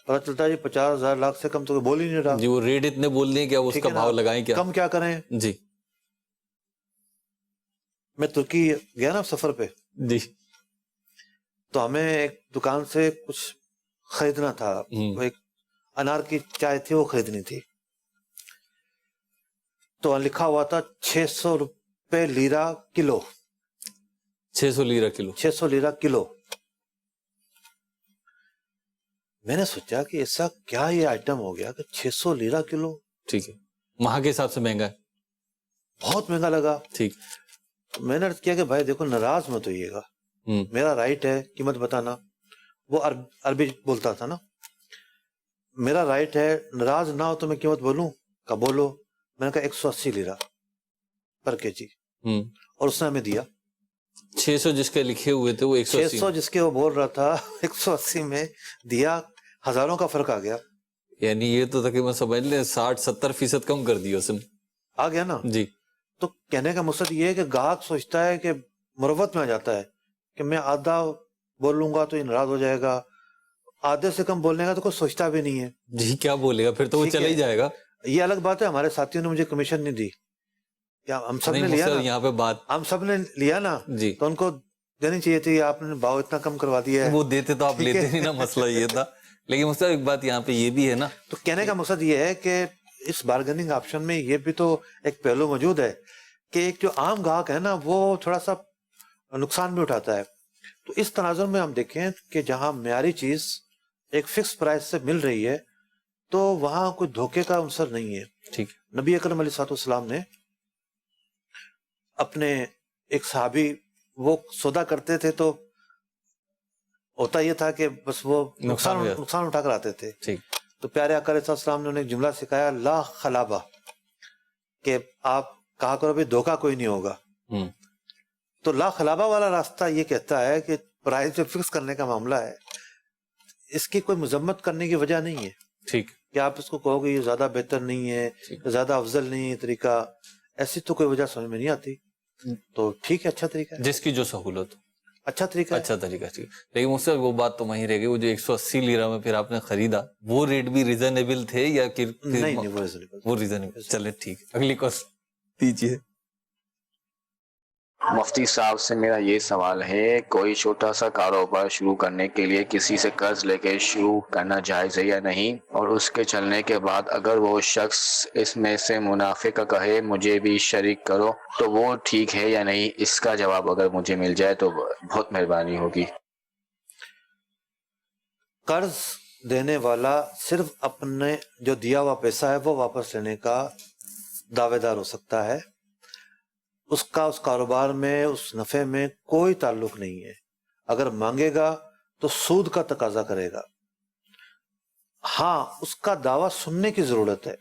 پتا چلتا ہے جی 50,000 لاکھ سے کم تو بول ہی نہیں رہا جی, وہ ریٹ اتنے بول دیں, کیا اس کا بھاؤ لگائیں, کیا کم کیا کریں. جی, میں ترکی گیا نا سفر پہ, جی, تو ہمیں ایک دکان سے کچھ خریدنا تھا, وہ ایک انار کی چائے تھی وہ خریدنی تھی. تو لکھا ہوا تھا 600 روپے لیرہ کلو, 600 لیرہ کلو, 600 لیرہ کلو. میں نے سوچا کہ ایسا کیا یہ آئٹم ہو گیا کہ 600 لیرہ کلو. ٹھیک ہے, وہاں کے حساب سے مہنگا ہے, بہت مہنگا لگا. ٹھیک, میں نے عرض کیا کہ بھائی دیکھو ناراض مت ہوئیے گا, میرا رائٹ ہے قیمت بتانا. وہ عربی بولتا تھا نا, میرا رائٹ ہے, ناراض نہ ہو تو میں قیمت بولوں کا بولو. میں نے کہا 180 لیرہ پر کے جی, اور اس نے ہمیں دیا 600 جس کے لکھے ہوئے تھے وہ 600 جس کے وہ بول رہا تھا 180 میں دیا. ہزاروں کا فرق آ گیا, یعنی یہ تو تقریباً سمجھ لیں 60-70% کم کر دیا اس نے, آ گیا نا. جی, تو کہنے کا مقصد یہ ہے کہ گاہک سوچتا ہے کہ مروت میں آ جاتا ہے کہ میں آدھا بول لوں گا تو یہ ناراض ہو جائے گا, آدھے سے کم بولنے کا تو کوئی سوچتا بھی نہیں ہے. جی, کیا بولے گا پھر, تو وہ چلا ہی جائے گا. یہ الگ بات ہے, ہمارے ساتھیوں نے مجھے کمیشن نہیں دی, ہم سب نے لیا نا, یہاں پہ بات ہم سب نے لیا نا, جی, تو ان کو دینی چاہیے تھی, آپ نے بھاؤ اتنا کم کروا دیا ہے. وہ دیتے تو آپ لیتے نہیں نا, مسئلہ یہ تھا. لیکن مصطفیٰ ایک بات یہاں پہ یہ بھی ہے نا, تو کہنے کا مقصد یہ ہے کہ اس بارگیننگ آپشن میں یہ بھی تو ایک پہلو موجود ہے کہ ایک جو عام گاہک ہے نا وہ تھوڑا سا نقصان بھی اٹھاتا ہے. تو اس تناظر میں ہم دیکھیں کہ جہاں معیاری چیز ایک فکس پرائس سے مل رہی ہے تو وہاں کوئی دھوکے کا عنصر نہیں ہے. ٹھیک, نبی اکرم علیہ السلام نے اپنے ایک صحابی وہ سودا کرتے تھے تو ہوتا یہ تھا کہ بس وہ نقصان اٹھا کر آتے تھے. ٹھیک, تو پیارے آقا علیہ السلام نے انہیں ایک جملہ سکھایا, لا خلابہ, کہ آپ کہا کرو بھی دھوکہ کوئی نہیں ہوگا. تو لا خلابہ والا راستہ یہ کہتا ہے کہ پرائز جو فکس کرنے کا معاملہ ہے اس کی کوئی مذمت کرنے کی وجہ نہیں ہے. ٹھیک کہ آپ اس کو کہو گے یہ زیادہ بہتر نہیں ہے, زیادہ افضل نہیں ہے طریقہ, ایسی تو کوئی وجہ سمجھ میں نہیں آتی. تو ٹھیک ہے, اچھا طریقہ ہے, جس کی جو سہولت, اچھا طریقہ, اچھا طریقہ. ٹھیک, لیکن مجھ سے وہ بات تو وہیں رہ گئی, وہ جو 180 لیرہ میں پھر آپ نے خریدا وہ ریٹ بھی ریزنیبل تھے یا نہیں وہ ریزنیبل؟ چلے ٹھیک, اگلی کوشچن دیجیے. مفتی صاحب سے میرا یہ سوال ہے, کوئی چھوٹا سا کاروبار شروع کرنے کے لیے کسی سے قرض لے کے شروع کرنا جائز ہے یا نہیں, اور اس کے چلنے کے بعد اگر وہ شخص اس میں سے منافع کا کہے مجھے بھی شریک کرو تو وہ ٹھیک ہے یا نہیں؟ اس کا جواب اگر مجھے مل جائے تو بہت مہربانی ہوگی. قرض دینے والا صرف اپنے جو دیا ہوا پیسہ ہے وہ واپس لینے کا دعوے دار ہو سکتا ہے. اس کا اس کاروبار میں, اس نفع میں کوئی تعلق نہیں ہے. اگر مانگے گا تو سود کا تقاضا کرے گا. ہاں, اس کا دعویٰ سننے کی ضرورت ہے.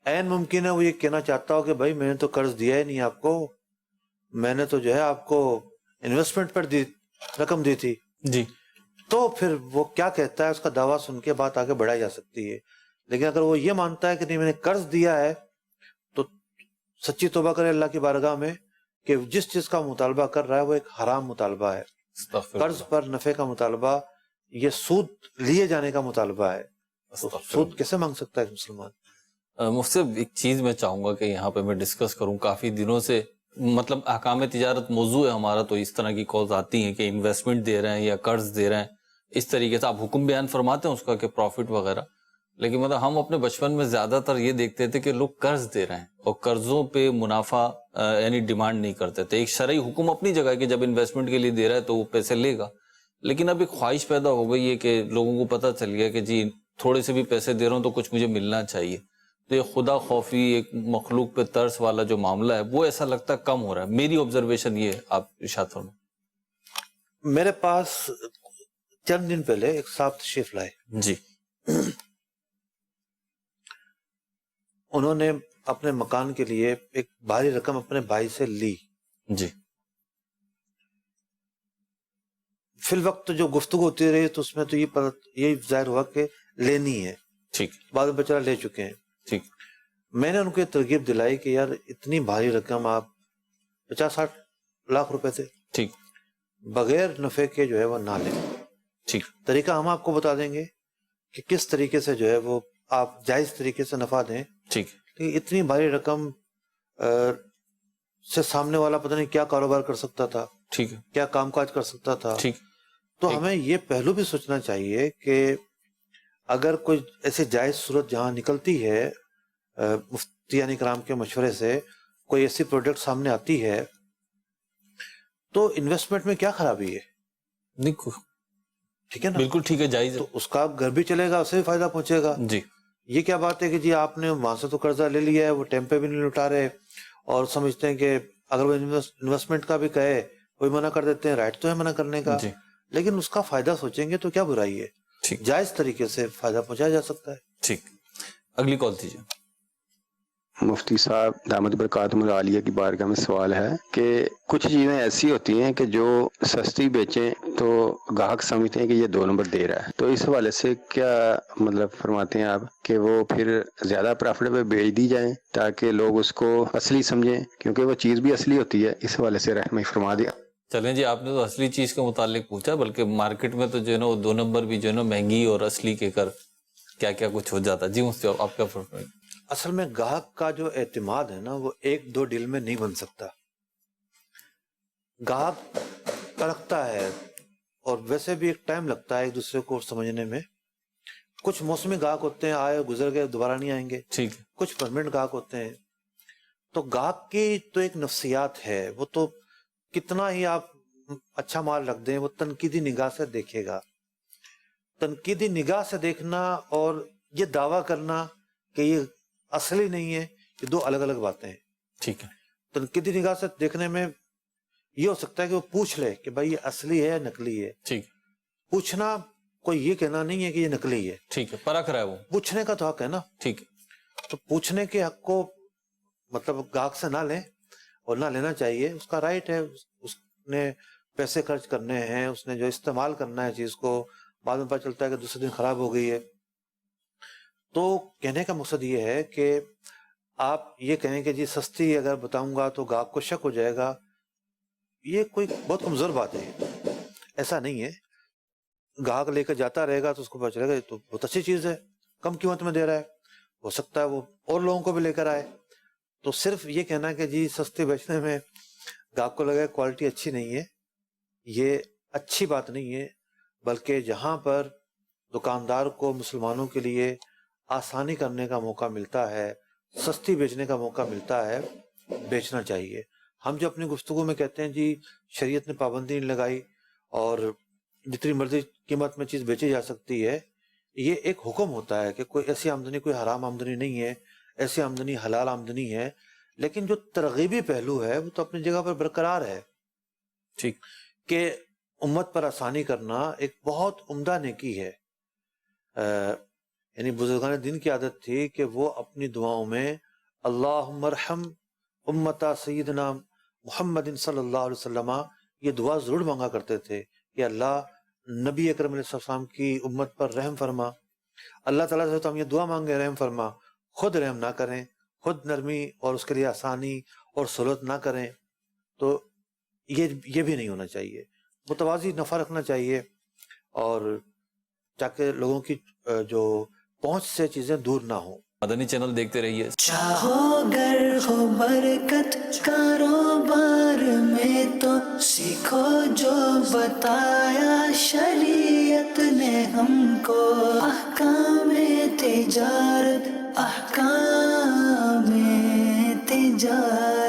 عین ممکن ہے وہ یہ کہنا چاہتا ہو کہ بھائی میں نے تو قرض دیا ہی نہیں آپ کو, میں نے تو جو ہے آپ کو انویسٹمنٹ پر رقم دی تھی. جی, تو پھر وہ کیا کہتا ہے اس کا دعویٰ سن کے بات آگے بڑھائی جا سکتی ہے. لیکن اگر وہ یہ مانتا ہے کہ نہیں میں نے قرض دیا ہے تو سچی توبہ کرے اللہ کی بارگاہ میں کہ جس چیز کا مطالبہ کر رہا ہے وہ ایک حرام مطالبہ ہے. قرض پر نفع کا مطالبہ یہ سود لیے جانے کا مطالبہ ہے. سود کیسے مانگ سکتا ہے ایک مسلمان؟ مجھ سے ایک چیز میں چاہوں گا کہ یہاں پہ میں ڈسکس کروں. کافی دنوں سے مطلب احکام تجارت موضوع ہے ہمارا, تو اس طرح کی کالز آتی ہیں کہ انویسٹمنٹ دے رہے ہیں یا قرض دے رہے ہیں, اس طریقے سے آپ حکم بیان فرماتے ہیں اس کا کہ پروفٹ وغیرہ. لیکن مطلب ہم اپنے بچپن میں زیادہ تر یہ دیکھتے تھے کہ لوگ قرض دے رہے ہیں اور قرضوں پہ منافع یعنی ڈیمانڈ نہیں کرتے تھے. ایک شرعی حکم اپنی جگہ کہ جب انویسٹمنٹ کے لیے دے رہا ہے تو وہ پیسے لے گا, لیکن اب ایک خواہش پیدا ہو گئی ہے کہ لوگوں کو پتہ چل گیا کہ جی تھوڑے سے بھی پیسے دے رہا ہوں تو کچھ مجھے ملنا چاہیے. تو یہ خدا خوفی, ایک مخلوق پہ ترس والا جو معاملہ ہے وہ ایسا لگتا ہے کم ہو رہا ہے. میری آبزرویشن یہ ہے, آپ ارشاد فرمائیں. میرے پاس چند دن پہلے ایک صاحب تشریف لائے. جی, انہوں نے اپنے مکان کے لیے ایک بھاری رقم اپنے بھائی سے لی. جی, فی الوقت جو گفتگو ہوتی رہی تو اس میں تو یہ ظاہر ہوا کہ لینی ہے. ٹھیک, بعد میں بیچارہ لے چکے ہیں. ٹھیک, میں نے ان کو یہ ترغیب دلائی کہ یار اتنی بھاری رقم آپ 50-60 لاکھ روپے تھے, ٹھیک, بغیر نفع کے جو ہے وہ نہ لیں. ٹھیک, طریقہ ہم آپ کو بتا دیں گے کہ کس طریقے سے جو ہے وہ آپ جائز طریقے سے نفع دیں. ٹھیک, اتنی بھاری رقم سے سامنے والا پتہ نہیں کیا کاروبار کر سکتا تھا, ٹھیک, کیا کام کاج کر سکتا تھا. ٹھیک, تو ہمیں یہ پہلو بھی سوچنا چاہیے کہ اگر کوئی ایسی جائز صورت جہاں نکلتی ہے مفتیان کرام کے مشورے سے, کوئی ایسی پروڈکٹ سامنے آتی ہے تو انویسٹمنٹ میں کیا خرابی ہے؟ ٹھیک ہے نا, بالکل ٹھیک ہے, جائز ہے. تو اس کا گھر بھی چلے گا, اسے بھی فائدہ پہنچے گا. جی, یہ کیا بات ہے کہ جی آپ نے وہاں سے تو قرضہ لے لیا ہے, وہ ٹائم پہ بھی نہیں لوٹا رہے, اور سمجھتے ہیں کہ اگر وہ انویسٹمنٹ کا بھی کہے وہی منع کر دیتے ہیں. رائٹ تو ہے منع کرنے کا, لیکن اس کا فائدہ سوچیں گے تو کیا برائی ہے. جائز طریقے سے فائدہ پہنچایا جا سکتا ہے. ٹھیک, اگلی کال دیجیے. مفتی صاحب دامت برکاتہم العالیہ کی بارگاہ میں سوال ہے کہ کچھ چیزیں ایسی ہوتی ہیں کہ جو سستی بیچیں تو گاہک سمجھتے ہیں کہ یہ 2 نمبر دے رہا ہے, تو اس حوالے سے کیا مطلب فرماتے ہیں آپ کہ وہ پھر زیادہ پرافٹ پہ بیچ دی جائیں تاکہ لوگ اس کو اصلی سمجھیں, کیونکہ وہ چیز بھی اصلی ہوتی ہے. اس حوالے سے رحمہ فرما دیا. چلیں جی, آپ نے تو اصلی چیز کے متعلق پوچھا, بلکہ مارکیٹ میں تو جو ہے نا وہ 2 نمبر بھی جو ہے نا مہنگی اور اصلی کے کر کیا کیا کچھ ہو جاتا. جی مفتی صاحب, آپ کیا فرمائیں؟ اصل میں گاہک کا جو اعتماد ہے نا وہ 1-2 ڈیل میں نہیں بن سکتا. گاہک تڑکتا ہے اور ویسے بھی ایک ٹائم لگتا ہے ایک دوسرے کو سمجھنے میں. کچھ موسمی گاہک ہوتے ہیں, آئے گزر گئے دوبارہ نہیں آئیں گے. ٹھیک, کچھ پرمنٹ گاہک ہوتے ہیں. تو گاہک کی تو ایک نفسیات ہے, وہ تو کتنا ہی آپ اچھا مال رکھ دیں وہ تنقیدی نگاہ سے دیکھے گا. تنقیدی نگاہ سے دیکھنا اور یہ دعویٰ کرنا کہ یہ اصلی نہیں ہے, یہ 2 الگ الگ باتیں ہیں. ٹھیک ہے, تنقیدی نگاہ سے دیکھنے میں یہ ہو سکتا ہے کہ وہ پوچھ لے کہ بھائی یہ اصلی ہے یا نقلی ہے. ٹھیک, پوچھنا کوئی یہ کہنا نہیں ہے کہ یہ نقلی ہے. ٹھیک ہے, پرکھ رہا ہے وہ, پوچھنے کا تو حق ہے نا. ٹھیک, تو پوچھنے کے حق کو مطلب گاہک سے نہ لیں اور نہ لینا چاہیے. اس کا رائٹ ہے, اس نے پیسے خرچ کرنے ہیں, اس نے جو استعمال کرنا ہے چیز کو بعد میں پتہ چلتا ہے کہ دوسرے دن خراب ہو گئی ہے. تو کہنے کا مقصد یہ ہے کہ آپ یہ کہیں کہ جی سستی اگر بتاؤں گا تو گاہک کو شک ہو جائے گا، یہ کوئی بہت کمزور بات ہے. ایسا نہیں ہے. گاہک لے کر جاتا رہے گا تو اس کو پتہ چلے گا یہ تو بہت اچھی چیز ہے، کم قیمت میں دے رہا ہے، ہو سکتا ہے وہ اور لوگوں کو بھی لے کر آئے. تو صرف یہ کہنا کہ جی سستے بیچنے میں گاہک کو لگے کوالٹی اچھی نہیں ہے، یہ اچھی بات نہیں ہے. بلکہ جہاں پر دکاندار کو مسلمانوں کے لیے آسانی کرنے کا موقع ملتا ہے، سستی بیچنے کا موقع ملتا ہے، بیچنا چاہیے. ہم جو اپنی گفتگو میں کہتے ہیں جی شریعت نے پابندی نہیں لگائی اور جتنی مرضی قیمت میں چیز بیچی جا سکتی ہے، یہ ایک حکم ہوتا ہے کہ کوئی ایسی آمدنی کوئی حرام آمدنی نہیں ہے، ایسی آمدنی حلال آمدنی ہے. لیکن جو ترغیبی پہلو ہے وہ تو اپنی جگہ پر برقرار ہے. ٹھیک کہ امت پر آسانی کرنا ایک بہت عمدہ نیکی ہے. یعنی بزرگان دین کی عادت تھی کہ وہ اپنی دعاؤں میں اللہم ارحم امتا سیدنا محمد صلی اللہ علیہ وسلم یہ دعا ضرور مانگا کرتے تھے کہ اللہ نبی اکرم علیہ السلام کی امت پر رحم فرما. اللہ تعالیٰ سے تو ہم یہ دعا مانگے رحم فرما، خود رحم نہ کریں، خود نرمی اور اس کے لیے آسانی اور سہولت نہ کریں. تو یہ بھی نہیں ہونا چاہیے. متوازی نفع رکھنا چاہیے اور تاکہ لوگوں کی جو پہنچ سے چیزیں دور نہ ہوں. مدنی چینل دیکھتے رہیے. چاہو گر ہو برکت کاروبار میں تو سیکھو جو بتایا شریعت نے ہم کو، احکام تجارت احکام تجارت.